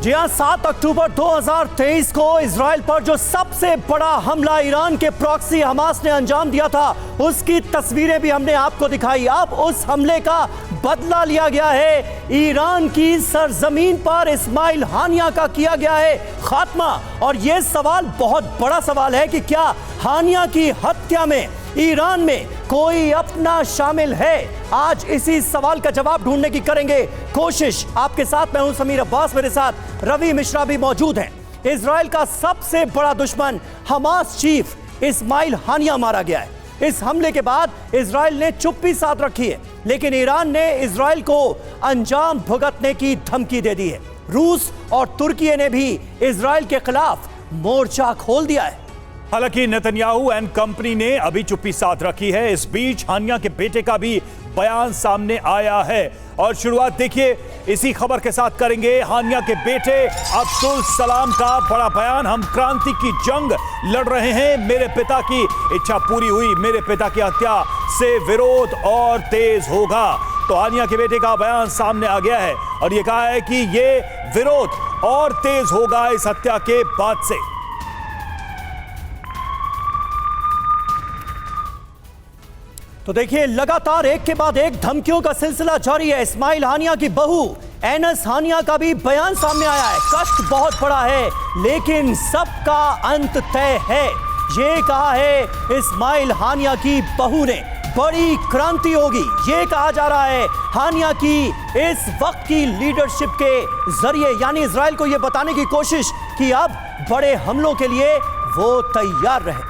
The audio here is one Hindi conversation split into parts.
जी हाँ, 7 अक्टूबर 2023 को इजराइल पर जो सबसे बड़ा हमला ईरान के प्रॉक्सी हमास ने अंजाम दिया था, उसकी तस्वीरें भी हमने आपको दिखाई। अब उस हमले का बदला लिया गया है। ईरान की सरजमीन पर इस्माइल हानिया का किया गया है खात्मा। और यह सवाल बहुत बड़ा सवाल है कि क्या हानिया की हत्या में ईरान में कोई अपना शामिल है? आज इसी सवाल का जवाब ढूंढने की करेंगे कोशिश। आपके साथ मैं हूं समीर अब्बास, मेरे साथ रवि मिश्रा भी मौजूद हैं। इजराइल का सबसे बड़ा दुश्मन हमास चीफ इस्माइल हानिया मारा गया है। इस हमले के बाद इजराइल ने चुप्पी साध रखी है, लेकिन ईरान ने इजराइल को अंजाम भुगतने की धमकी दे दी है। रूस और तुर्की ने भी इजराइल के खिलाफ मोर्चा खोल दिया है। हालांकि नेतन्याहू एंड कंपनी ने अभी चुप्पी साध रखी है। इस बीच हानिया के बेटे का भी बयान सामने आया है और शुरुआत देखिए इसी खबर के साथ करेंगे। हानिया के बेटे अब्दुल सलाम का बड़ा बयान। हम क्रांति की जंग लड़ रहे हैं, मेरे पिता की इच्छा पूरी हुई, मेरे पिता की हत्या से विरोध और तेज होगा। तो हानिया के बेटे का बयान सामने आ गया है और यह कहा है कि यह विरोध और तेज होगा इस हत्या के बाद से। तो देखिए, लगातार एक के बाद एक धमकियों का सिलसिला जारी है। इस्माइल हानिया की बहू एनस हानिया का भी बयान सामने आया है। कष्ट बहुत बड़ा है, लेकिन सबका अंत तय है, ये कहा है इस्माइल हानिया की बहू ने। बड़ी क्रांति होगी, ये कहा जा रहा है हानिया की इस वक्त की लीडरशिप के जरिए, यानी इजराइल को यह बताने की कोशिश कि अब बड़े हमलों के लिए वो तैयार रहे।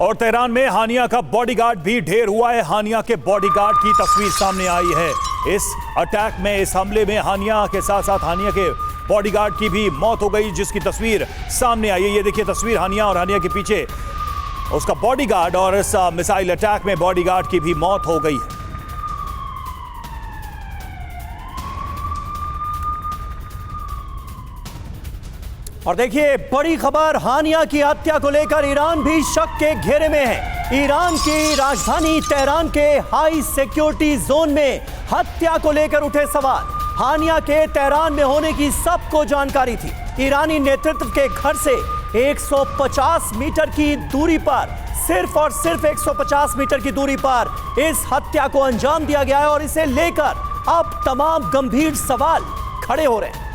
और तेहरान में हानिया का बॉडीगार्ड भी ढेर हुआ है। हानिया के बॉडीगार्ड की तस्वीर सामने आई है। इस अटैक में, इस हमले में हानिया के साथ साथ हानिया के बॉडीगार्ड की भी मौत हो गई, जिसकी तस्वीर सामने आई है। ये देखिए तस्वीर हानिया और हानिया के पीछे उसका बॉडीगार्ड, और इस मिसाइल अटैक में बॉडीगार्ड की भी मौत हो गई है। और देखिए बड़ी खबर, हानिया की हत्या को लेकर ईरान भी शक के घेरे में है। ईरान की राजधानी तेहरान के हाई सिक्योरिटी जोन में हत्या को लेकर उठे सवाल। हानिया के तेहरान में होने की सबको जानकारी थी। ईरानी नेतृत्व के घर से 150 मीटर की दूरी पर, सिर्फ और सिर्फ 150 मीटर की दूरी पर इस हत्या को अंजाम दिया गया है और इसे लेकर अब तमाम गंभीर सवाल खड़े हो रहे हैं।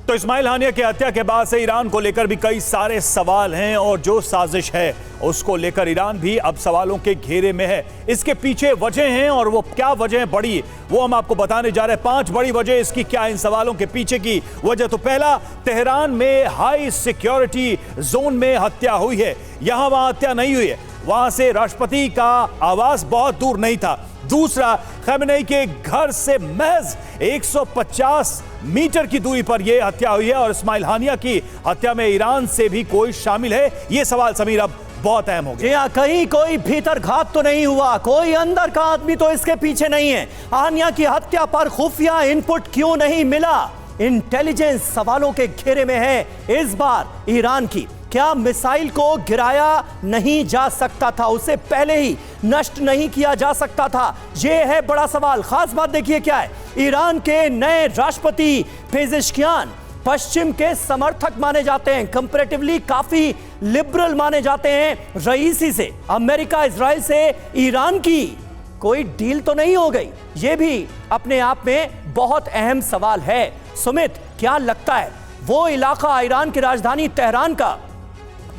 तो इस्माइल हानिया की हत्या के बाद से ईरान को लेकर भी कई सारे सवाल हैं और जो साजिश है उसको लेकर ईरान भी अब सवालों के घेरे में है। इसके पीछे वजह हैं और वो क्या वजह बड़ी, वो हम आपको बताने जा रहे हैं। 5 बड़ी वजह इसकी क्या, इन सवालों के पीछे की वजह। तो पहला, तेहरान में हाई सिक्योरिटी जोन में हत्या हुई है। वहां हत्या नहीं हुई है, वहां से राष्ट्रपति का आवास बहुत दूर नहीं था। दूसरा, खमेनेई के घर से महज 150 मीटर की दूरी पर यह हत्या हुई है और इस्माइल हानिया की हत्या में ईरान से भी कोई शामिल है? यह सवाल समीर अब बहुत अहम हो गया। कहीं कोई भीतर घात तो नहीं हुआ, कोई अंदर का आदमी तो इसके पीछे नहीं है। हानिया की हत्या पर खुफिया इनपुट क्यों नहीं मिला? इंटेलिजेंस सवालों के घेरे में है इस बार ईरान की। क्या मिसाइल को गिराया नहीं जा सकता था? उसे पहले ही नष्ट नहीं किया जा सकता था? यह है बड़ा सवाल। खास बात देखिए क्या है, ईरान के नए राष्ट्रपति पेजेश्कियान पश्चिम के समर्थक माने जाते हैं, कंपैरेटिवली काफी लिबरल माने जाते हैं रईसी से। अमेरिका इजराइल से ईरान की कोई डील तो नहीं हो गई? यह भी अपने आप में बहुत अहम सवाल है। सुमित, क्या लगता है वो इलाका ईरान की राजधानी तेहरान का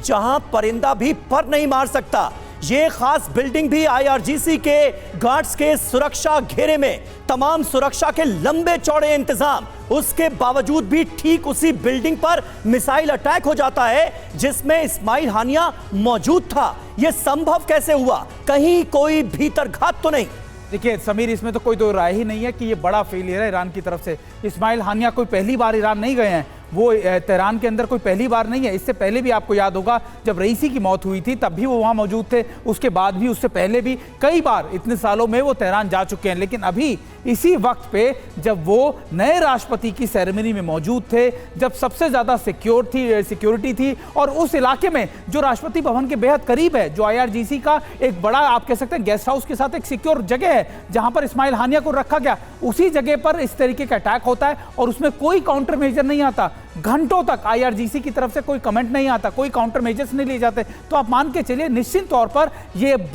जहां परिंदा भी पर नहीं मार सकता, ये खास बिल्डिंग भी आईआरजीसी के गार्ड्स के सुरक्षा घेरे में, तमाम सुरक्षा के लंबे चौड़े इंतजाम, उसके बावजूद भी ठीक उसी बिल्डिंग पर मिसाइल अटैक हो जाता है जिसमें इस्माइल हानिया मौजूद था। यह संभव कैसे हुआ? कहीं कोई भीतर घात तो नहीं? देखिए समीर, इसमें तो कोई दो राय ही नहीं है कि ये बड़ा फेलियर है ईरान की तरफ से। इस्माइल हानिया कोई पहली बार ईरान नहीं गए हैं, वो तेहरान के अंदर कोई पहली बार नहीं है। इससे पहले भी आपको याद होगा जब रईसी की मौत हुई थी तब भी वो वहाँ मौजूद थे, उसके बाद भी, उससे पहले भी कई बार इतने सालों में वो तेहरान जा चुके हैं। लेकिन अभी इसी वक्त पे जब वो नए राष्ट्रपति की सेरेमनी में मौजूद थे, जब सबसे ज़्यादा सिक्योरिटी थी और उस इलाके में जो राष्ट्रपति भवन के बेहद करीब है, जो IRGC का एक बड़ा आप कह सकते हैं गेस्ट हाउस के साथ एक सिक्योर जगह है जहां पर इस्माइल हानिया को रखा गया, उसी जगह पर इस तरीके का अटैक होता है और उसमें कोई काउंटर मेजर नहीं आता। घंटों तक IRGC की तरफ से कोई कमेंट नहीं आता, कोई काउंटर मेजर्स नहीं लिए जाते। तो आप मान के चलिए निश्चित तौर पर यह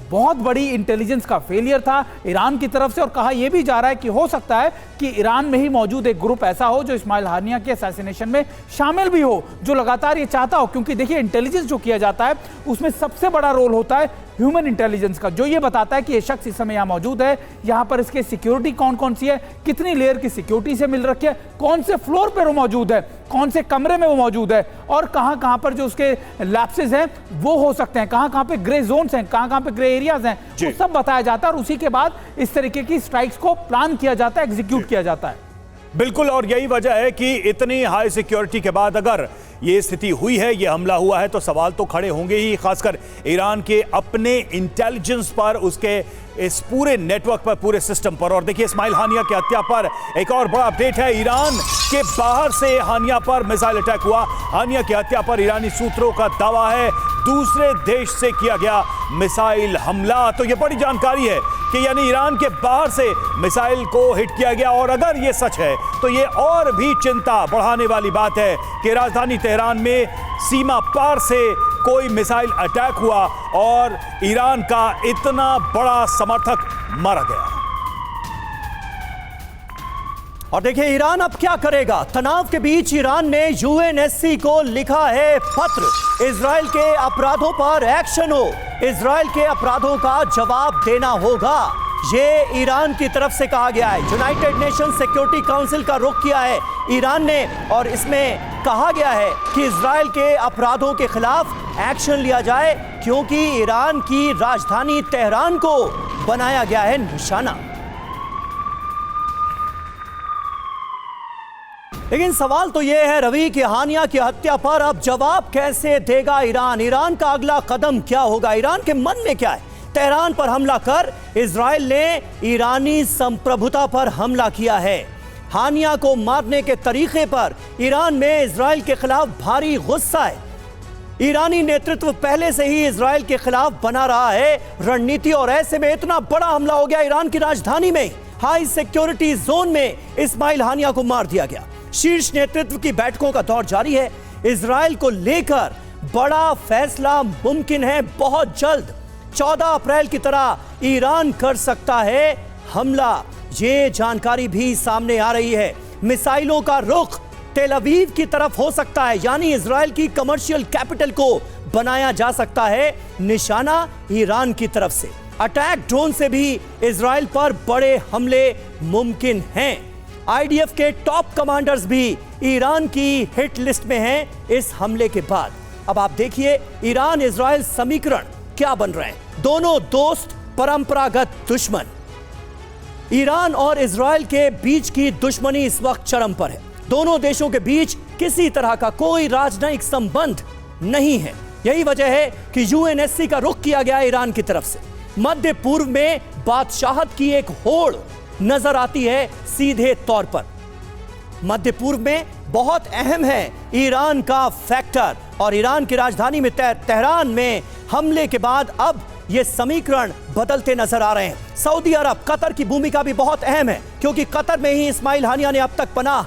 बहुत बड़ी इंटेलिजेंस का फेलियर था ईरान की तरफ से। और कहा यह भी जा रहा है कि हो सकता है कि ईरान में ही मौजूद एक ग्रुप ऐसा हो जो इस्माइल हानिया के असैसिनेशन में शामिल भी हो, जो लगातार ये चाहता हो। क्योंकि देखिए इंटेलिजेंस जो किया जाता है उसमें सबसे बड़ा रोल होता है ह्यूमन इंटेलिजेंस का, जो ये बताता है कि ये शख्स इस समय यहाँ मौजूद है, यहाँ पर इसके सिक्योरिटी कौन कौन सी है, कितनी लेयर की सिक्योरिटी से मिल रखी है, कौन से फ्लोर पर वो मौजूद है, कौन से कमरे में वो मौजूद है और कहाँ कहाँ पर जो उसके लैप्सेस हैं वो हो सकते हैं, कहाँ कहाँ पे ग्रे जोन्स हैं, कहाँ कहाँ पे ग्रे एरियाज हैं, वो सब बताया जाता है और उसी के बाद इस तरीके की स्ट्राइक्स को प्लान किया जाता है, एग्जीक्यूट किया जाता है। बिल्कुल, और यही वजह है कि इतनी हाई सिक्योरिटी के बाद अगर ये स्थिति हुई है, ये हमला हुआ है, तो सवाल तो खड़े होंगे ही, खासकर ईरान के अपने इंटेलिजेंस पर, उसके इस पूरे नेटवर्क पर, पूरे सिस्टम पर। और देखिए इस्माइल हानिया की हत्या पर एक और बड़ा अपडेट है। ईरान के बाहर से हानिया पर मिसाइल अटैक हुआ। हानिया की हत्या पर ईरानी सूत्रों का दावा है दूसरे देश से किया गया मिसाइल हमला। तो ये बड़ी जानकारी है कि यानी ईरान के बाहर से मिसाइल को हिट किया गया। और अगर ये सच है तो ये और भी चिंता बढ़ाने वाली बात है कि राजधानी तेहरान में सीमा पार से कोई मिसाइल अटैक हुआ और ईरान का इतना बड़ा समर्थक मारा गया। और देखिए ईरान अब क्या करेगा। तनाव के बीच ईरान ने UNSC को लिखा है पत्र, इजराइल के अपराधों पर एक्शन हो, इजराइल के अपराधों का जवाब देना होगा, ये ईरान की तरफ से कहा गया है। यूनाइटेड नेशन सिक्योरिटी काउंसिल का रुख किया है ईरान ने और इसमें कहा गया है कि इजराइल के अपराधों के खिलाफ एक्शन लिया जाए क्योंकि ईरान की राजधानी तेहरान को बनाया गया है निशाना। लेकिन सवाल तो यह है रवि कि हानिया की हत्या पर अब जवाब कैसे देगा ईरान। ईरान का अगला कदम क्या होगा, ईरान के मन में क्या है। तेहरान पर हमला कर इजराइल ने ईरानी संप्रभुता पर हमला किया है। हानिया को मारने के तरीके पर ईरान में इजराइल के खिलाफ भारी गुस्सा है। ईरानी नेतृत्व पहले से ही इजराइल के खिलाफ बना रहा है रणनीति और ऐसे में इतना बड़ा हमला हो गया ईरान की राजधानी में, हाई सिक्योरिटी जोन में इस्माइल हानिया को मार दिया गया। शीर्ष नेतृत्व की बैठकों का दौर जारी है। इजराइल को लेकर बड़ा फैसला मुमकिन है बहुत जल्द। 14 अप्रैल की तरह ईरान कर सकता है हमला, ये जानकारी भी सामने आ रही है। मिसाइलों का रुख तेल अवीव की तरफ हो सकता है, यानी इजराइल की कमर्शियल कैपिटल को बनाया जा सकता है निशाना ईरान की तरफ से। अटैक ड्रोन से भी इजराइल पर बड़े हमले मुमकिन हैं। IDF के टॉप कमांडर्स भी ईरान की हिट लिस्ट में हैं इस हमले के बाद। अब आप देखिए ईरान इजराइल समीकरण क्या बन रहे हैं। दोनों दोस्त, परंपरागत दुश्मन। ईरान और इजराइल के बीच की दुश्मनी इस वक्त चरम पर है। दोनों देशों के बीच किसी तरह का कोई राजनयिक संबंध नहीं है। यही वजह है कि UNSC का रुख किया गया ईरान की तरफ से। मध्य पूर्व में बादशाहत की एक होड़ नजर आती है सीधे तौर पर। मध्य पूर्व में बहुत अहम है ईरान का फैक्टर और ईरान की राजधानी में तेहरान में हमले के बाद अब ये समीकरण बदलते नजर आ रहे हैं। सऊदी अरब, कतर की भूमिका भी बहुत अहम है क्योंकि कतर में ही इस्माइल हानिया ने अब तक पनाह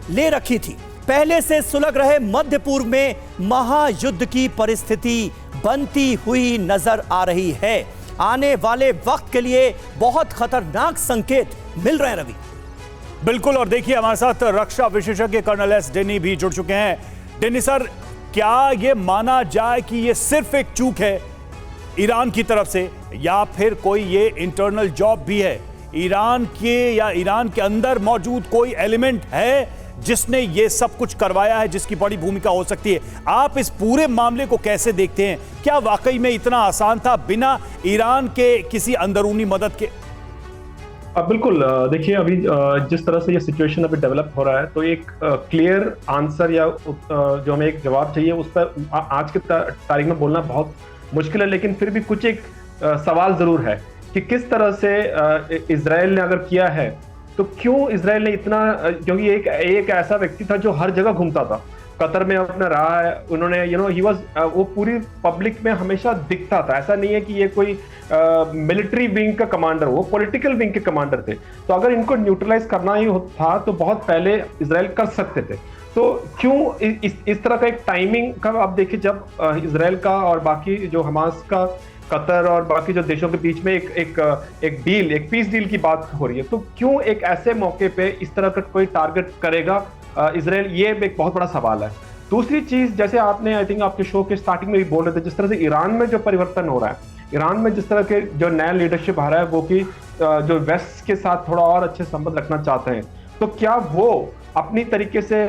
ले रखी थी। पहले से सुलग रहे मध्य पूर्व में महायुद्ध की परिस्थिति बनती हुई नजर आ रही है। आने वाले वक्त के लिए बहुत खतरनाक संकेत मिल रहे हैं रवि। बिल्कुल, और देखिए हमारे साथ रक्षा विशेषज्ञ कर्नल एस डेनी भी जुड़ चुके हैं। डेनी सर, क्या ये माना जाए कि ये सिर्फ एक चूक है ईरान की तरफ से या फिर कोई ये इंटरनल जॉब भी है ईरान के, या ईरान के अंदर मौजूद कोई एलिमेंट है जिसने ये सब कुछ करवाया है, जिसकी बड़ी भूमिका हो सकती है? आप इस पूरे मामले को कैसे देखते हैं? क्या वाकई में इतना आसान था बिना ईरान के किसी अंदरूनी मदद के? बिल्कुल। देखिए, अभी जिस तरह से ये सिचुएशन अभी डेवलप हो रहा है, तो एक क्लियर आंसर या जो हमें एक जवाब चाहिए उस पर आज के तारीख में बोलना बहुत मुश्किल है, लेकिन फिर भी कुछ एक सवाल जरूर है कि किस तरह से इजराइल ने अगर किया है तो क्यों इजराइल ने इतना, क्योंकि एक ऐसा व्यक्ति था जो हर जगह घूमता था, कतर में अपना रहा है, उन्होंने ही वाज, वो पूरी पब्लिक में हमेशा दिखता था। ऐसा नहीं है कि ये कोई मिलिट्री विंग का कमांडर, वो पॉलिटिकल विंग के कमांडर थे। तो अगर इनको न्यूट्रलाइज करना ही था तो बहुत पहले इजराइल कर सकते थे। तो क्यों इस तरह का एक टाइमिंग का, आप देखिए जब इजराइल का और बाकी जो हमास का, कतर और बाकी जो देशों के बीच में एक डील, एक पीस डील की बात हो रही है, तो क्यों एक ऐसे मौके पे इस तरह का कोई टारगेट करेगा इजराइल, ये एक बहुत बड़ा सवाल है। दूसरी चीज, जैसे आपने आई थिंक आपके शो के स्टार्टिंग में भी बोल रहे थे, जिस तरह से ईरान में जो परिवर्तन हो रहा है, ईरान में जिस तरह के जो नया लीडरशिप आ रहा है, वो कि जो वेस्ट के साथ थोड़ा और अच्छे संबंध रखना चाहते हैं, तो क्या वो अपनी तरीके से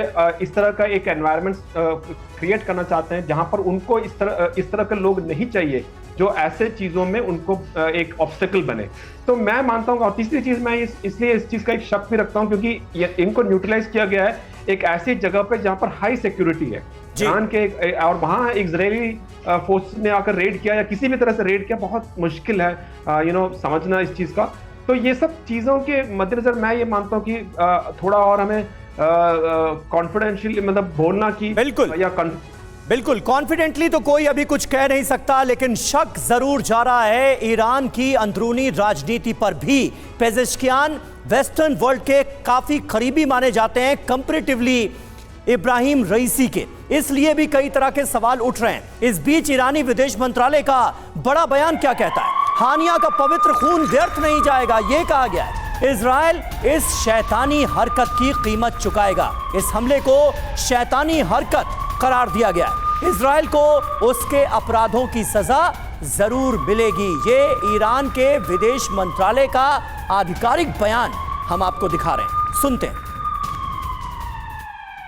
इस तरह का एक एनवायरनमेंट क्रिएट करना चाहते हैं जहां पर उनको इस तरह के लोग नहीं चाहिए जो ऐसे चीजों में उनको एक ऑब्स्टेकल बने। तो मैं मानता हूँ, और तीसरी चीज मैं इसलिए इस चीज का एक शक भी रखता हूँ क्योंकि इनको न्यूट्रलाइज किया गया है एक ऐसी जगह पे जहां पर हाई सिक्योरिटी है, ईरान के, और वहां इजरायली फोर्स ने आकर रेड किया या किसी भी तरह से रेड किया, बहुत मुश्किल है समझना इस चीज का। तो ये सब चीजों के मद्देनजर मैं ये मानता हूँ कि थोड़ा और हमें कॉन्फिडेंशियल मतलब बोलना की, बिल्कुल या बिल्कुल कॉन्फिडेंटली तो कोई अभी कुछ कह नहीं सकता, लेकिन शक जरूर जा रहा है ईरान की अंदरूनी राजनीति पर भी। पेजेश्कियान वेस्टर्न वर्ल्ड के काफी करीबी माने जाते हैं कंपैरेटिवली इब्राहिम रईसी के, इसलिए भी कई तरह के सवाल उठ रहे हैं। इस बीच ईरानी विदेश मंत्रालय का बड़ा बयान क्या कहता है? हानिया का पवित्र खून व्यर्थ नहीं जाएगा, यह कहा गया है। इजराइल इस शैतानी हरकत की कीमत चुकाएगा। इस हमले को शैतानी हरकत करार दिया गया है। इजराइल को उसके अपराधों की सजा जरूर मिलेगी। ये ईरान के विदेश मंत्रालय का आधिकारिक बयान हम आपको दिखा रहे हैं, सुनते हैं।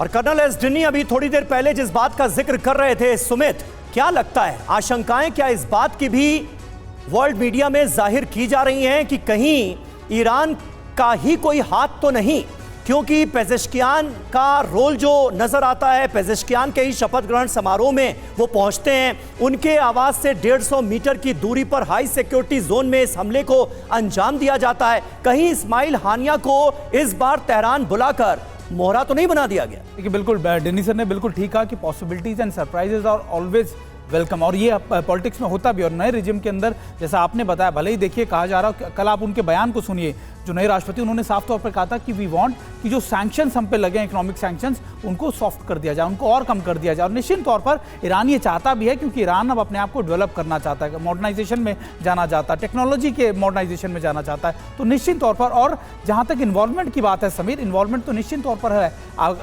और कर्नल एस डिन्नी अभी थोड़ी देर पहले जिस बात का जिक्र कर रहे थे, सुमित, क्या लगता है आशंकाएं क्या इस बात की भी वर्ल्ड मीडिया में जाहिर की जा रही हैं कि कहीं ईरान का ही कोई हाथ तो नहीं? क्योंकि पेजेश्कियान का रोल जो नजर आता है, पेजेश्कियान के ही शपथ ग्रहण समारोह में वो पहुंचते हैं, उनके आवाज से 150 मीटर की दूरी पर हाई सिक्योरिटी जोन में इस हमले को अंजाम दिया जाता है। कहीं इस्माइल हानिया को इस बार तेहरान बुलाकर मोहरा तो नहीं बना दिया गया? देखिए, बिल्कुल डेनी सर ने बिल्कुल ठीक कहा कि possibilities and surprises are always welcome, और ये पॉलिटिक्स में होता भी। और नए रिजिम के अंदर जैसा आपने बताया, भले ही देखिए कहा जा रहा है, कल आप उनके बयान को सुनिए, जो नए राष्ट्रपति, उन्होंने साफ तौर पर कहा था कि वी वांट कि जो सैंक्शंस हम पे लगे हैं, इकोनॉमिक सैंक्शंस, उनको सॉफ्ट कर दिया जाए, उनको और कम कर दिया जाए। और निश्चित तौर पर ईरान ये चाहता भी है, क्योंकि ईरान अब अपने आप को डेवलप करना चाहता है, मॉडर्नाइजेशन में जाना चाहता है, टेक्नोलॉजी के मॉडर्नाइजेशन में जाना चाहता है। तो निश्चित तौर पर, और जहाँ तक इन्वॉल्वमेंट की बात है समीर, इन्वॉल्वमेंट तो निश्चित तौर पर है।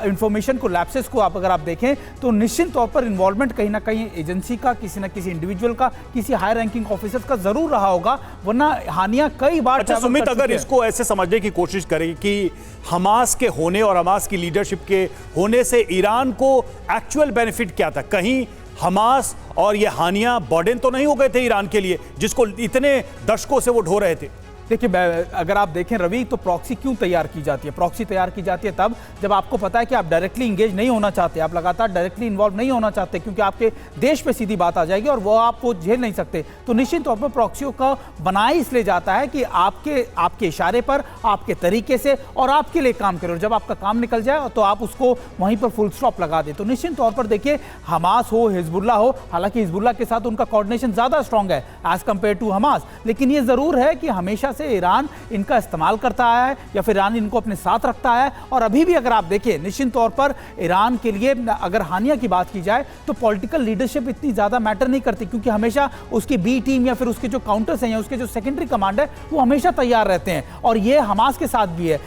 इन्फॉर्मेशन को, लैप्सेस को अगर आप देखें तो निश्चित तौर पर इन्वॉल्वमेंट कहीं ना कहीं एजेंसी का, किसी न किसी इंडिविजुअल का, किसी हाई रैंकिंग ऑफिसर का जरूर रहा होगा, वरना हानिया कई बार। अच्छा सुमित, अगर इसको ऐसे समझने की कोशिश करें कि हमास के होने और हमास की लीडरशिप के होने से ईरान को एक्चुअल बेनिफिट क्या था? कहीं हमास और ये हानिया बर्डन तो नहीं हो गए थे ईरान के लिए, जिसको इतने दशकों से वो ढो रहे थे? देखिए, अगर आप देखें रवि, तो प्रॉक्सी क्यों तैयार की जाती है? प्रॉक्सी तैयार की जाती है तब जब आपको पता है कि आप डायरेक्टली इंगेज नहीं होना चाहते, आप लगातार डायरेक्टली इन्वॉल्व नहीं होना चाहते, क्योंकि आपके देश पे सीधी बात आ जाएगी और वो आप वो झेल नहीं सकते। तो निश्चित तौर पर प्रॉक्सियों का बनाया इसलिए जाता है कि आपके इशारे पर, आपके तरीके से और आपके लिए काम करे, और जब आपका काम निकल जाए तो आप उसको वहीं पर फुल स्टॉप लगा दें। तो निश्चित तौर पर देखिए, हमास हो, हिजबुल्ला हो, हालांकि हिजबुल्ला के साथ उनका कोऑर्डिनेशन ज़्यादा स्ट्रॉन्ग है एज कम्पेयर टू हमास, लेकिन ये ज़रूर है कि हमेशा से ईरान इनका इस्तेमाल करता आया है या फिर ईरान इनको अपने साथ रखता है। और अभी भी अगर आप देखें निश्चित तौर पर ईरान के लिए अगर हानिया की बात की जाए तो पॉलिटिकल लीडरशिप इतनी ज़्यादा मैटर नहीं करती, क्योंकि हमेशा उसकी बी टीम या फिर उसके जो काउंटर्स हैं या उसके जो सेकेंडरी कमांड है वो हमेशा तैयार रहते हैं। और ये हमास के साथ भी है।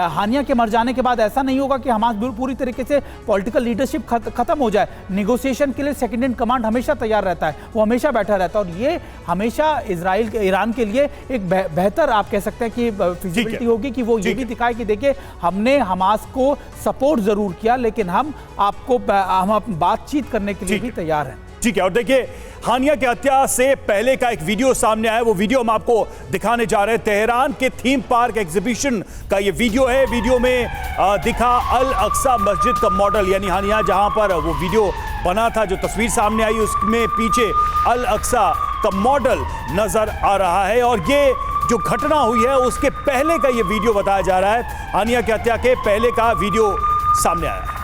हानिया के मर जाने के बाद ऐसा नहीं होगा कि हमास पूरी तरीके से पॉलिटिकल लीडरशिप खत्म हो जाए। निगोशिएशन के लिए सेकेंड इन कमांड हमेशा तैयार रहता है, वो हमेशा बैठा रहता है। और ये हमेशा ईरान के लिए एक बेहतर आप कह सकते हैं कि फिजिबिलिटी होगी कि वो ये भी दिखाए कि देखिए हमने हमास को सपोर्ट जरूर किया, लेकिन हम बातचीत करने के लिए भी तैयार हैं। ठीक है। और देखिए हानिया की हत्या से पहले का एक वीडियो सामने आया, वो वीडियो हम आपको दिखाने जा रहे हैं। तेहरान के थीम पार्क एग्जीबिशन का ये वीडियो है। वीडियो में दिखा अल अक्सा मस्जिद का मॉडल, यानी हानिया जहां पर वो वीडियो बना था, जो तस्वीर सामने आई उसमें पीछे अल अक्सा का मॉडल नजर आ रहा है। और ये जो घटना हुई है उसके पहले का ये वीडियो बताया जा रहा है। हानिया की हत्या के पहले का वीडियो सामने आया है।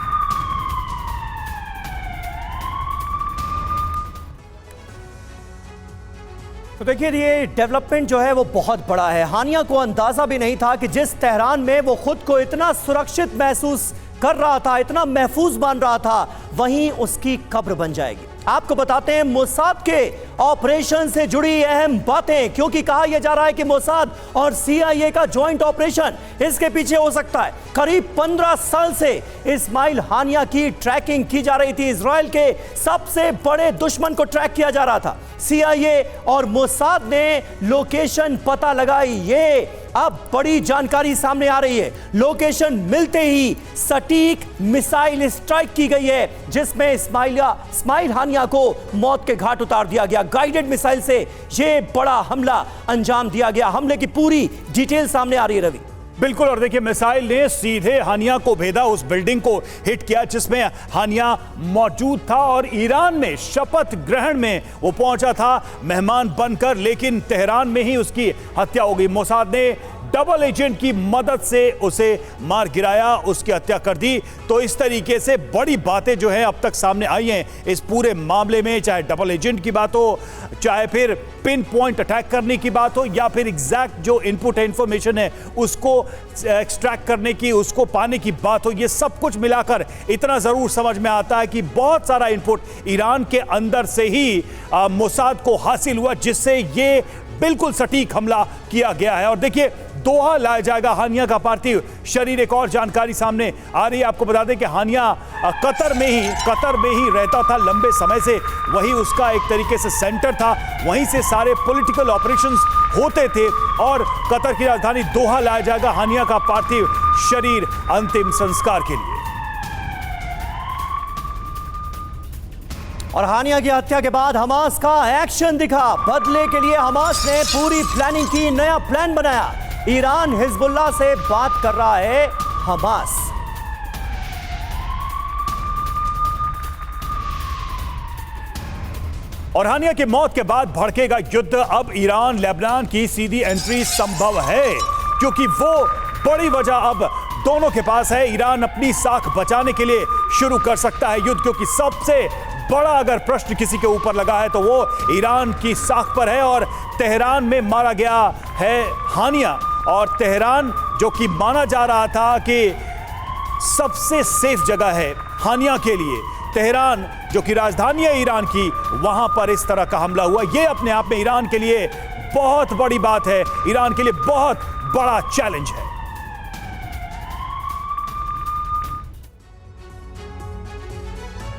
तो देखिए ये डेवलपमेंट जो है वो बहुत बड़ा है। हानिया को अंदाजा भी नहीं था कि जिस तेहरान में वो खुद को इतना सुरक्षित महसूस कर रहा था, इतना महफूज मान रहा था, वहीं उसकी कब्र बन जाएगी। आपको बताते हैं मोसाद के ऑपरेशन से जुड़ी अहम बातें, क्योंकि कहा यह जा रहा है कि मोसाद और CIA का जॉइंट ऑपरेशन इसके पीछे हो सकता है। करीब 15 साल से इस्माइल हानिया की ट्रैकिंग की जा रही थी। इजराइल के सबसे बड़े दुश्मन को ट्रैक किया जा रहा था। CIA और मोसाद ने लोकेशन पता लगाई। ये अब बड़ी जानकारी सामने आ रही है। लोकेशन मिलते ही सटीक मिसाइल स्ट्राइक की गई है, जिसमें इस्माइल हानिया को मौत के घाट उतार दिया गया। गाइडेड मिसाइल से यह बड़ा हमला अंजाम दिया गया। हमले की पूरी डिटेल सामने आ रही है रवि। बिल्कुल। और देखिए मिसाइल ने सीधे हानिया को भेदा, उस बिल्डिंग को हिट किया जिसमें हानिया मौजूद था। और ईरान में शपथ ग्रहण में वो पहुंचा था मेहमान बनकर, लेकिन तेहरान में ही उसकी हत्या हो गई। मोसाद ने डबल एजेंट की मदद से उसे मार गिराया, उसकी हत्या कर दी। तो इस तरीके से बड़ी बातें जो हैं अब तक सामने आई हैं इस पूरे मामले में, चाहे डबल एजेंट की बात हो, चाहे फिर पिन पॉइंट अटैक करने की बात हो, या फिर एग्जैक्ट जो इनपुट है, इंफॉर्मेशन है, उसको एक्सट्रैक्ट करने की, उसको पाने की बात हो। ये सब कुछ मिलाकर इतना जरूर समझ में आता है कि बहुत सारा इनपुट ईरान के अंदर से ही मोसाद को हासिल हुआ, जिससे ये बिल्कुल सटीक हमला किया गया है। और देखिए दोहा लाया जाएगा हानिया का पार्थिव शरीर। एक और जानकारी सामने आ रही है, आपको बता दें कि हानिया कतर में ही रहता था लंबे समय से। वही उसका एक तरीके से सेंटर था, वहीं से सारे पॉलिटिकल ऑपरेशंस होते थे। और कतर की राजधानी दोहा लाया जाएगा हानिया का पार्थिव शरीर अंतिम संस्कार के लिए। और हानिया की हत्या के बाद हमास का एक्शन दिखा। बदले के लिए हमास ने पूरी प्लानिंग की, नया प्लान बनाया। ईरान हिजबुल्लाह से बात कर रहा है हमास। और हानिया की मौत के बाद भड़केगा युद्ध। अब ईरान लेबनान की सीधी एंट्री संभव है, क्योंकि वो बड़ी वजह अब दोनों के पास है। ईरान अपनी साख बचाने के लिए शुरू कर सकता है युद्ध, क्योंकि सबसे बड़ा अगर प्रश्न किसी के ऊपर लगा है तो वो ईरान की साख पर है। और तेहरान में मारा गया है हानिया, और तेहरान जो कि माना जा रहा था कि सबसे सेफ जगह है हानिया के लिए, तेहरान जो कि राजधानी है ईरान की, वहां पर इस तरह का हमला हुआ। ये अपने आप में ईरान के लिए बहुत बड़ी बात है, ईरान के लिए बहुत बड़ा चैलेंज है।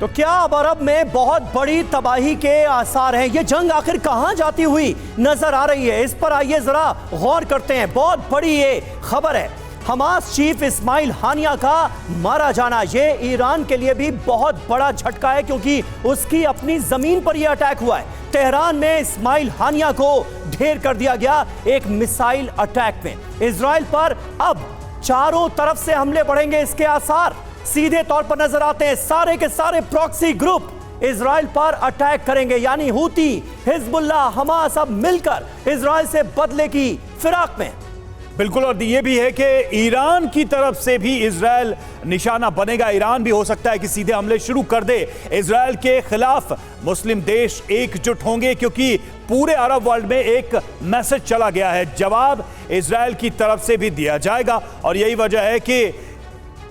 तो क्या अब अरब में बहुत बड़ी तबाही के आसार हैं? ये जंग आखिर कहां जाती हुई नजर आ रही है, इस पर आइए जरा गौर करते हैं। बहुत बड़ी ये खबर है, हमास चीफ इस्माइल हानिया का मारा जाना। ये ईरान के लिए भी बहुत बड़ा झटका है, क्योंकि उसकी अपनी जमीन पर यह अटैक हुआ है। तेहरान में इस्माइल हानिया को ढेर कर दिया गया एक मिसाइल अटैक में। इजराइल पर अब चारों तरफ से हमले बढ़ेंगे, इसके आसार सीधे तौर पर नजर आते हैं। सारे के सारे प्रॉक्सी ग्रुप इजराइल पर अटैक करेंगे, यानी हूती, हिजबुल्लाह, हमास अब मिलकर इजराइल से बदले की फिराक में। बिल्कुल, और ये भी है कि ईरान की तरफ से भी इजराइल निशाना बनेगा। ईरान भी हो सकता है कि सीधे हमले शुरू कर दे। इजराइल के खिलाफ मुस्लिम देश एकजुट होंगे क्योंकि पूरे अरब वर्ल्ड में एक मैसेज चला गया है, जवाब इजराइल की तरफ से भी दिया जाएगा। और यही वजह है कि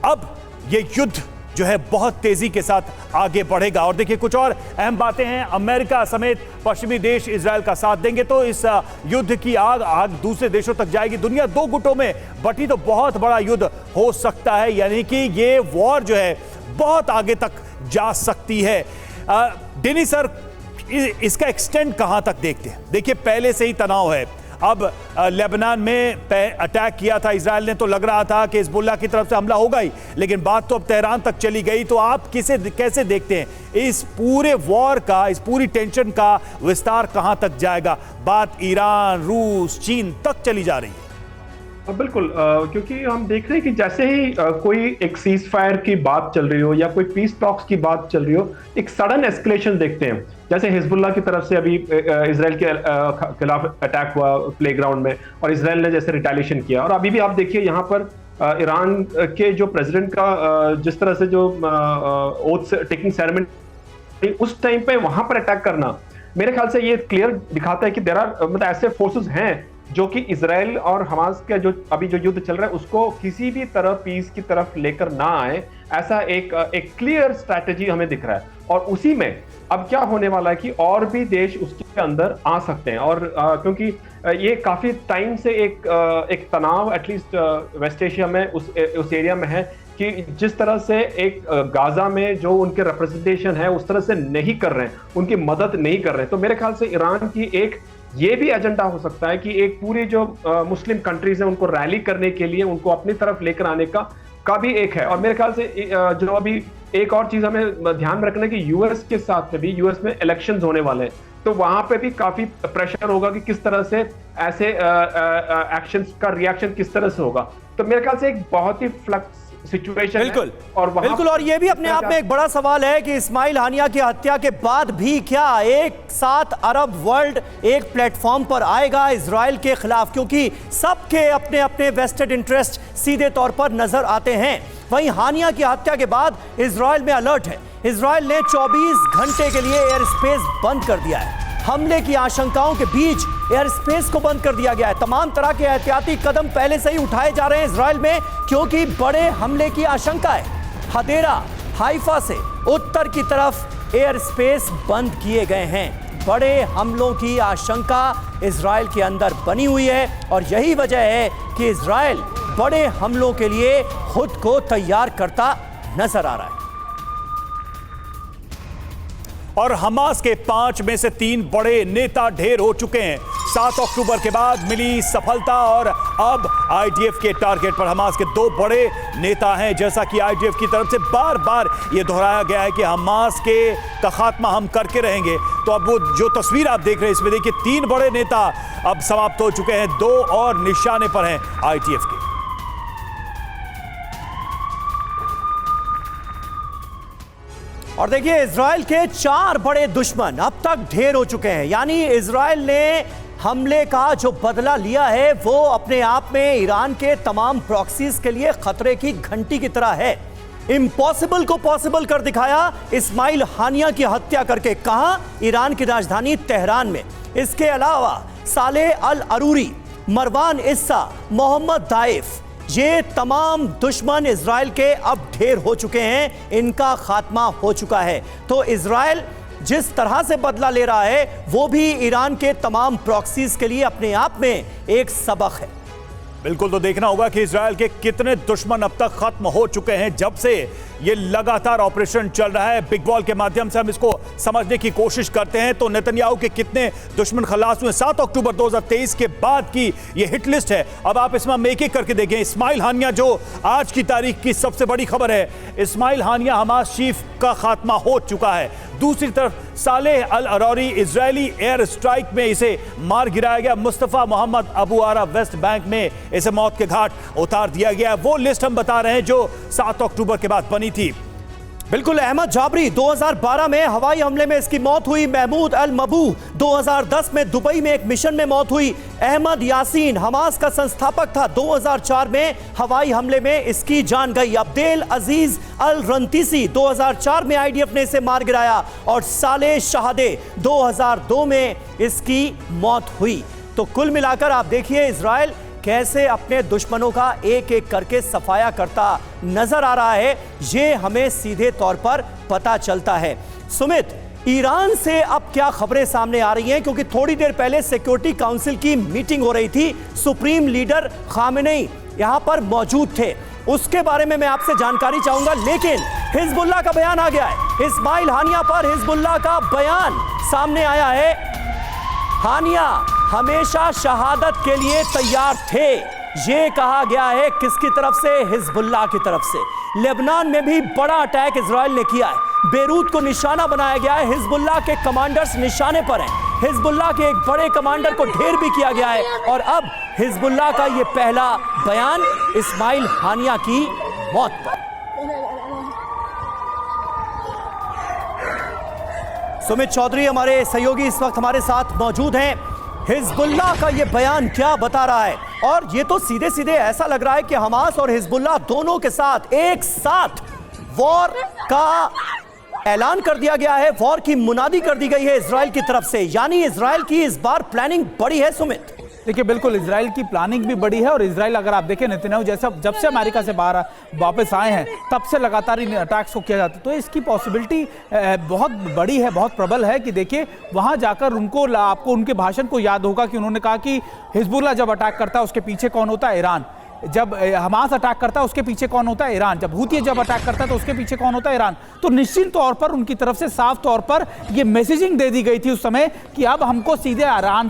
अब ये युद्ध जो है बहुत तेजी के साथ आगे बढ़ेगा। और देखिए कुछ और अहम बातें हैं, अमेरिका समेत पश्चिमी देश इजराइल का साथ देंगे तो इस युद्ध की आग दूसरे देशों तक जाएगी। दुनिया दो गुटों में बटी तो बहुत बड़ा युद्ध हो सकता है, यानी कि ये वॉर जो है बहुत आगे तक जा सकती है। डेनी सर, इसका एक्सटेंड कहां तक देखते हैं? देखिए पहले से ही तनाव है, अब लेबनान में अटैक किया था इजराइल ने तो लग रहा था कि हिजबुल्लाह की तरफ से हमला होगा ही, लेकिन बात तो अब तेहरान तक चली गई। तो आप कैसे देखते हैं इस पूरे वॉर का, इस पूरी टेंशन का विस्तार कहां तक जाएगा? बात ईरान, रूस, चीन तक चली जा रही है। बिल्कुल, क्योंकि हम देख रहे हैं कि जैसे ही कोई एक सीज फायर की बात चल रही हो या कोई पीस टॉक्स की बात चल रही हो, एक सडन एस्केलेशन देखते हैं। जैसे हिजबुल्लाह की तरफ से अभी इजराइल के खिलाफ अटैक हुआ प्लेग्राउंड में, और इजराइल ने जैसे रिटेलिएशन किया। और अभी भी आप देखिए यहाँ पर ईरान के जो प्रेसिडेंट का जिस तरह से जो ओथ टेकिंग सेरेमनी उस टाइम पे वहां पर अटैक करना, मेरे ख्याल से ये क्लियर दिखाता है कि देयर आर मतलब ऐसे फोर्सेस हैं जो कि इजराइल और हमास का जो अभी जो युद्ध चल रहा है उसको किसी भी तरह पीस की तरफ लेकर ना आए, ऐसा एक क्लियर स्ट्रैटेजी हमें दिख रहा है। और उसी में अब क्या होने वाला है कि और भी देश उसके अंदर आ सकते हैं। और क्योंकि ये काफी टाइम से एक तनाव एटलीस्ट वेस्ट एशिया में उस एरिया में है कि जिस तरह से एक गाजा में जो उनके रिप्रेजेंटेशन है उस तरह से नहीं कर रहे हैं, उनकी मदद नहीं कर रहे हैं। तो मेरे ख्याल से ईरान की एक ये भी एजेंडा हो सकता है कि एक पूरी जो मुस्लिम कंट्रीज है उनको रैली करने के लिए, उनको अपनी तरफ लेकर आने का भी एक है। और मेरे ख्याल से जो अभी एक और चीज हमें ध्यान में रखना है कि यूएस के साथ में भी, यूएस में इलेक्शंस होने वाले हैं, तो वहां पे भी काफी प्रेशर होगा कि किस तरह से ऐसे एक्शंस का रिएक्शन किस तरह से होगा। तो मेरे ख्याल से एक बहुत ही फ्लक्स सिचुएशन बिल्कुल और ये भी अपने आप में एक बड़ा सवाल है कि इस्माइल हानिया की हत्या के बाद भी क्या एक साथ अरब वर्ल्ड एक प्लेटफॉर्म पर आएगा इजराइल के खिलाफ, क्योंकि सबके अपने अपने वेस्टेड इंटरेस्ट सीधे तौर पर नजर आते हैं। वहीं हानिया की हत्या के बाद इजराइल में अलर्ट है। इजराइल ने 24 घंटे के लिए एयर स्पेस बंद कर दिया है। हमले की आशंकाओं के बीच एयर स्पेस को बंद कर दिया गया है। तमाम तरह के एहतियाती कदम पहले से ही उठाए जा रहे हैं इजराइल में, क्योंकि बड़े हमले की आशंका है। हदेरा, हाइफा से उत्तर की तरफ एयर स्पेस बंद किए गए हैं। बड़े हमलों की आशंका इजराइल के अंदर बनी हुई है और यही वजह है कि इजराइल बड़े हमलों के लिए खुद को तैयार करता नजर आ रहा है। और हमास के 5 में से 3 बड़े नेता ढेर हो चुके हैं। 7 अक्टूबर के बाद मिली सफलता और अब आईडीएफ के टारगेट पर हमास के 2 बड़े नेता हैं। जैसा कि आईडीएफ की तरफ से बार बार यह दोहराया गया है कि हमास का खात्मा हम करके रहेंगे। तो अब वो जो तस्वीर आप देख रहे हैं इसमें देखिए 3 बड़े नेता अब समाप्त हो चुके हैं, 2 और निशाने पर हैं आईडीएफ के। और देखिए इजराइल के 4 बड़े दुश्मन अब तक ढेर हो चुके हैं। यानी इजराइल ने हमले का जो बदला लिया है वो अपने आप में ईरान के तमाम प्रॉक्सीज के लिए खतरे की घंटी की तरह है। इम्पॉसिबल को पॉसिबल कर दिखाया इस्माइल हानिया की हत्या करके। कहां? ईरान की राजधानी तेहरान में। इसके अलावा सालेह अल अरूरी, मरवान इस्सा, मोहम्मद दाइफ, ये तमाम दुश्मन इजराइल के अब ढेर हो चुके हैं, इनका खात्मा हो चुका है। तो इजराइल जिस तरह से बदला ले रहा है वो भी ईरान के तमाम प्रॉक्सीज के लिए अपने आप में एक सबक है। बिल्कुल, तो देखना होगा कि इजराइल के कितने दुश्मन अब तक खत्म हो चुके हैं जब से ये लगातार ऑपरेशन चल रहा है। बिग बॉल के माध्यम से हम इसको समझने की कोशिश करते हैं। तो नेतन्याहू के कितने दुश्मन खलास हुए 7 अक्टूबर 2023 के बाद की ये हिट लिस्ट है। अब आप इसमें हम एक एक करके देखें। इस्माइल हानिया जो आज की तारीख की सबसे बड़ी खबर है, इस्माइल हानिया हमास चीफ का खात्मा हो चुका है। दूसरी तरफ सालेह अल अरूरी, इजरायली एयर स्ट्राइक में इसे मार गिराया गया। मुस्तफा मोहम्मद अबू आरा वेस्ट बैंक में इसे मौत के घाट उतार दिया गया। वो लिस्ट हम बता रहे हैं जो 7 अक्टूबर के बाद बनी थी। बिल्कुल, अहमद जाबरी 2012 में हवाई हमले में इसकी मौत हुई। महमूद अल मबू 2010 में दुबई में एक मिशन में मौत हुई। अहमद यासीन हमास का संस्थापक था, 2004 में हवाई हमले में इसकी जान गई। अब्देल अजीज अल रंतीसी 2004 में आईडीएफ ने इसे मार गिराया और साले शहादे 2002 में इसकी मौत हुई। तो कुल मिलाकर आप देखिए इजराइल कैसे अपने दुश्मनों का एक एक करके सफाया करता नजर आ रहा है, ये हमें सीधे तौर पर पता चलता है। सुमित, ईरान से अब क्या खबरें सामने आ रही हैं? क्योंकि थोड़ी देर पहले सिक्योरिटी काउंसिल की मीटिंग हो रही थी, सुप्रीम लीडर खामेनेई यहां पर मौजूद थे, उसके बारे में मैं आपसे जानकारी चाहूंगा। लेकिन हिजबुल्लाह का बयान आ गया है, इस्माइल हानिया पर हिजबुल्लाह का बयान सामने आया है। हानिया हमेशा शहादत के लिए तैयार थे, ये कहा गया है। किसकी तरफ से? हिजबुल्लाह की तरफ से। लेबनान में भी बड़ा अटैक इजराइल ने किया है, बेरूत को निशाना बनाया गया है, हिजबुल्लाह के कमांडर्स निशाने पर हैं, हिजबुल्लाह के एक बड़े कमांडर को ढेर भी किया गया है। और अब हिजबुल्लाह का ये पहला बयान इस्माइल हानिया की मौत पर। सुमित चौधरी हमारे सहयोगी इस वक्त हमारे साथ मौजूद हैं। हिजबुल्लाह का ये बयान क्या बता रहा है? और ये तो सीधे सीधे ऐसा लग रहा है कि हमास और हिजबुल्लाह दोनों के साथ एक साथ वॉर का ऐलान कर दिया गया है, वॉर की मुनादी कर दी गई है इजराइल की तरफ से। यानी इजराइल की इस बार प्लानिंग बड़ी है। सुमित, देखिए बिल्कुल इजराइल की प्लानिंग भी बड़ी है और इजराइल अगर आप देखें नेतन्याहू जैसा जब से अमेरिका से बाहर वापस आए हैं तब से लगातार इन अटैक्स को किया जाता है, तो इसकी पॉसिबिलिटी बहुत बड़ी है, बहुत प्रबल है कि देखिए वहां जाकर उनको आपको उनके भाषण को याद होगा कि उन्होंने कहा कि हिजबुल्लाह जब अटैक करता है उसके पीछे कौन होता है? ईरान। जब हमास अटैक करता है उसके पीछे कौन होता है? ईरान। जब हूती जब अटैक करता है तो उसके पीछे कौन होता है? ईरान। तो निश्चित तौर पर उनकी तरफ से साफ तौर पर यह मैसेजिंग दे दी गई थी उस समय कि अब हमको सीधे ईरान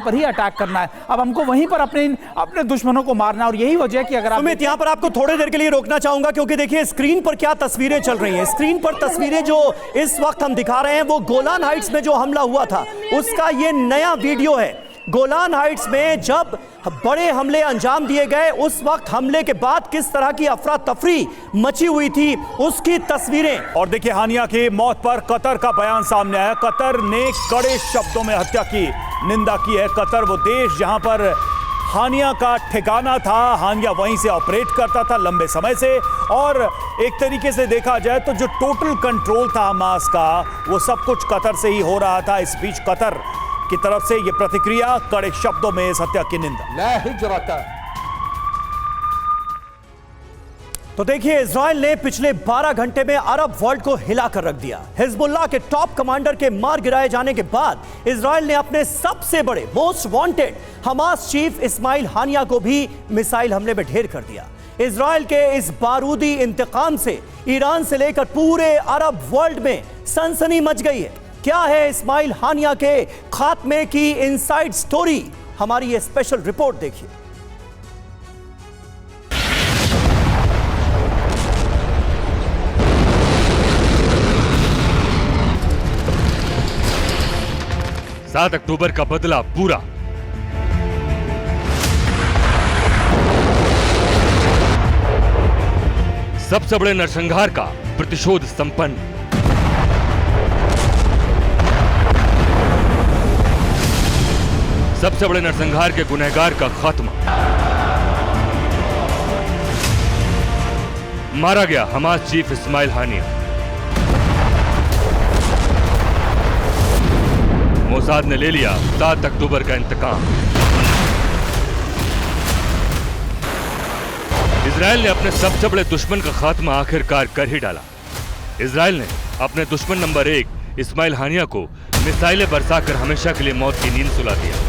पर ही अटैक करना है, अब हमको वहीं पर अपने दुश्मनों को मारना है। और यही वजह है कि अगर सुमित, यहां पर आपको थोड़ी देर के लिए रोकना चाहूंगा क्योंकि देखिए स्क्रीन पर क्या तस्वीरें चल रही हैं। स्क्रीन पर तस्वीरें जो इस वक्त हम दिखा रहे हैं वो गोलान हाइट्स में जो हमला हुआ था उसका ये नया वीडियो है। गोलान हाइट्स में जब बड़े हमले अंजाम दिए गए उस वक्त हमले के बाद किस तरह की अफरा तफरी मची हुई थी उसकी तस्वीरें। और देखिए हानिया की मौत पर कतर का बयान सामने आया। कतर ने कड़े शब्दों में हत्या की निंदा की है। कतर वो देश जहां पर हानिया का ठिकाना था, हानिया वहीं से ऑपरेट करता था लंबे समय से, और एक तरीके से देखा जाए तो जो टोटल कंट्रोल था हमास का वो सब कुछ कतर से ही हो रहा था। इस बीच कतर की तरफ से ये प्रतिक्रिया, कड़े शब्दों में इस हत्या की निंदा। तो देखिए इजराइल ने पिछले 12 घंटे में अरब वर्ल्ड को हिलाकर रख दिया। हिजबुल्लाह के टॉप कमांडर के मार गिराए जाने के बाद इजराइल ने अपने सबसे बड़े most wanted Hamas chief Ismail Haniyeh को भी मिसाइल हमले में ढेर कर दिया। इजराइल के इस बारूदी इंतकाम से ईरान से लेकर पूरे अरब वर्ल्ड में सनसनी मच गई है। क्या है इस्माइल हानिया के खात्मे की इनसाइड स्टोरी? हमारी ये स्पेशल रिपोर्ट देखिए। सात अक्टूबर का बदला पूरा। सबसे बड़े नरसंहार का प्रतिशोध संपन्न। सबसे बड़े नरसंहार के गुनहगार का खात्मा। मारा गया हमास चीफ इस्माइल हानिया। मोसाद ने ले लिया 7 अक्टूबर का इंतकाम। इजराइल ने अपने सबसे बड़े दुश्मन का खात्मा आखिरकार कर ही डाला। इजराइल ने अपने दुश्मन नंबर 1 इस्माइल हानिया को मिसाइलें बरसाकर हमेशा के लिए मौत की नींद सुला दिया।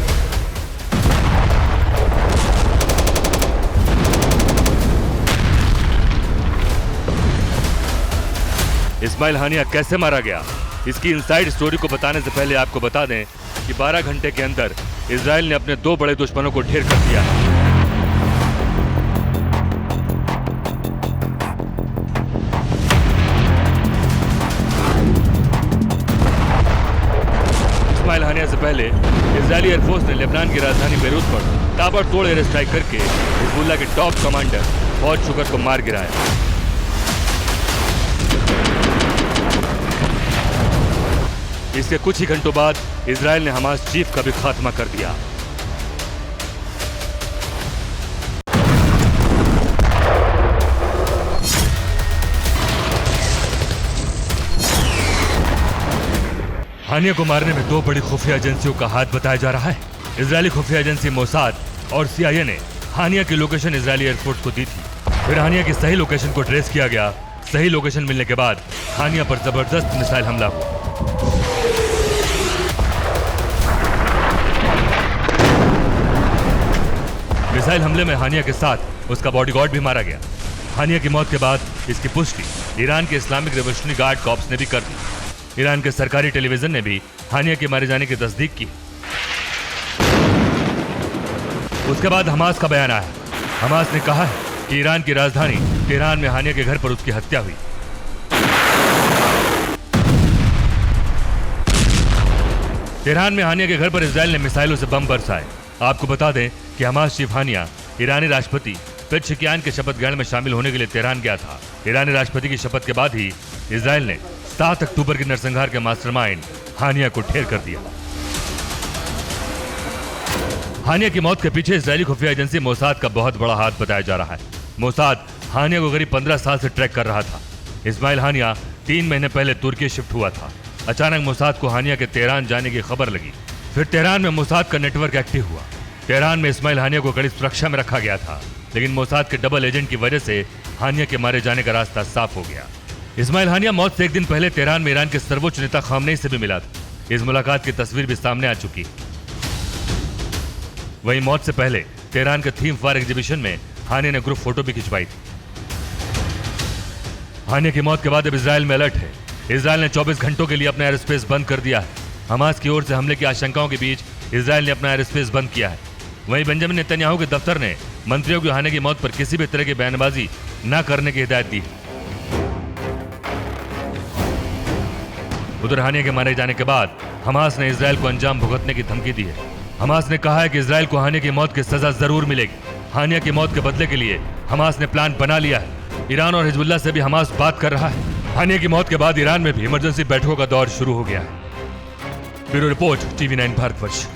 इस्माइल हानिया कैसे मारा गया, इसकी इनसाइड स्टोरी को बताने से पहले आपको बता दें कि 12 घंटे के अंदर इजराइल ने अपने 2 बड़े दुश्मनों को ढेर कर दिया है। इस्माइल हानिया से पहले इजरायली एयरफोर्स ने लेबनान की राजधानी बेरूत पर ताबड़तोड़ एयर स्ट्राइक करके हिजबुल्लाह के टॉप कमांडर फौज शुकर को मार गिराया। इसके कुछ ही घंटों बाद इजराइल ने हमास चीफ का भी खात्मा कर दिया। हानिया को मारने में दो बड़ी खुफिया एजेंसियों का हाथ बताया जा रहा है। इजरायली खुफिया एजेंसी मोसाद और CIA ने हानिया की लोकेशन इजरायली एयरफोर्स को दी थी। फिर हानिया की सही लोकेशन को ट्रेस किया गया। सही लोकेशन मिलने के बाद हानिया पर जबरदस्त मिसाइल हमला हुआ। मिसाइल हमले में हानिया के साथ उसका बॉडीगार्ड भी मारा गया। हानिया की मौत के बाद इसकी पुष्टि ईरान के इस्लामिक रेवोल्यूशनरी गार्ड कॉर्प्स ने भी कर दी। ईरान के सरकारी टेलीविजन ने भी हानिया के मारे जाने की तस्दीक की। उसके बाद हमास का बयान आया। हमास ने कहा है कि ईरान की राजधानी तेहरान में हानिया के घर पर उसकी हत्या हुई। तेहरान में हानिया के घर पर इजराइल ने मिसाइलों से बम बरसाए। आपको बता दें कि हमास चीफ हानिया ईरानी राष्ट्रपति पेज़ेश्कियान के शपथ ग्रहण में शामिल होने के लिए तेहरान गया था। ईरानी राष्ट्रपति की शपथ के बाद ही इजराइल ने 7 अक्टूबर के नरसंहार के मास्टरमाइंड हानिया को ढेर कर दिया। हानिया की मौत के पीछे इजरायली खुफिया एजेंसी मोसाद का बहुत बड़ा हाथ बताया जा रहा है। मोसाद हानिया को करीब 15 साल से ट्रैक कर रहा था। इस्माइल हानिया 3 महीने पहले तुर्की शिफ्ट हुआ था। अचानक मोसाद को हानिया के तेहरान जाने की खबर लगी। फिर तेहरान में मोसाद का नेटवर्क एक्टिव हुआ। तेहरान में इस्माइल हानिया को कड़ी सुरक्षा में रखा गया था, लेकिन मोसाद के डबल एजेंट की वजह से हानिया के मारे जाने का रास्ता साफ हो गया। इस्माइल हानिया मौत से एक दिन पहले तेहरान में ईरान के सर्वोच्च नेता खामनेई से भी मिला था। इस मुलाकात की तस्वीर भी सामने आ चुकी। वहीं मौत से पहले तेहरान के थीम फायर एग्जीबिशन में हानिया ने ग्रुप फोटो भी खिंचवाई थी। हानिया की मौत के बाद अब इजराइल में अलर्ट है। इजराइल ने 24 घंटों के लिए अपना एयर स्पेस बंद कर दिया है। हमास की ओर से हमले की आशंकाओं के बीच इजराइल ने अपना एयर स्पेस बंद किया है। वहीं बेंजामिन नेतन्याहू के दफ्तर ने मंत्रियों की हानिया की मौत पर किसी भी तरह की बयानबाजी न करने की हिदायत दी है। उधर हानिया के मारे जाने के बाद हमास ने इजराइल को अंजाम भुगतने की धमकी दी है। हमास ने कहा है कि इजराइल को हानिया की मौत की सजा जरूर मिलेगी। हानिया की मौत के बदले के लिए हमास ने प्लान बना लिया है। ईरान और हिजबुल्लाह से भी हमास बात कर रहा है। हानिया की मौत के बाद ईरान में भी इमरजेंसी बैठकों का दौर शुरू हो गया है। Bureau report, TV9 Bharatvarsh.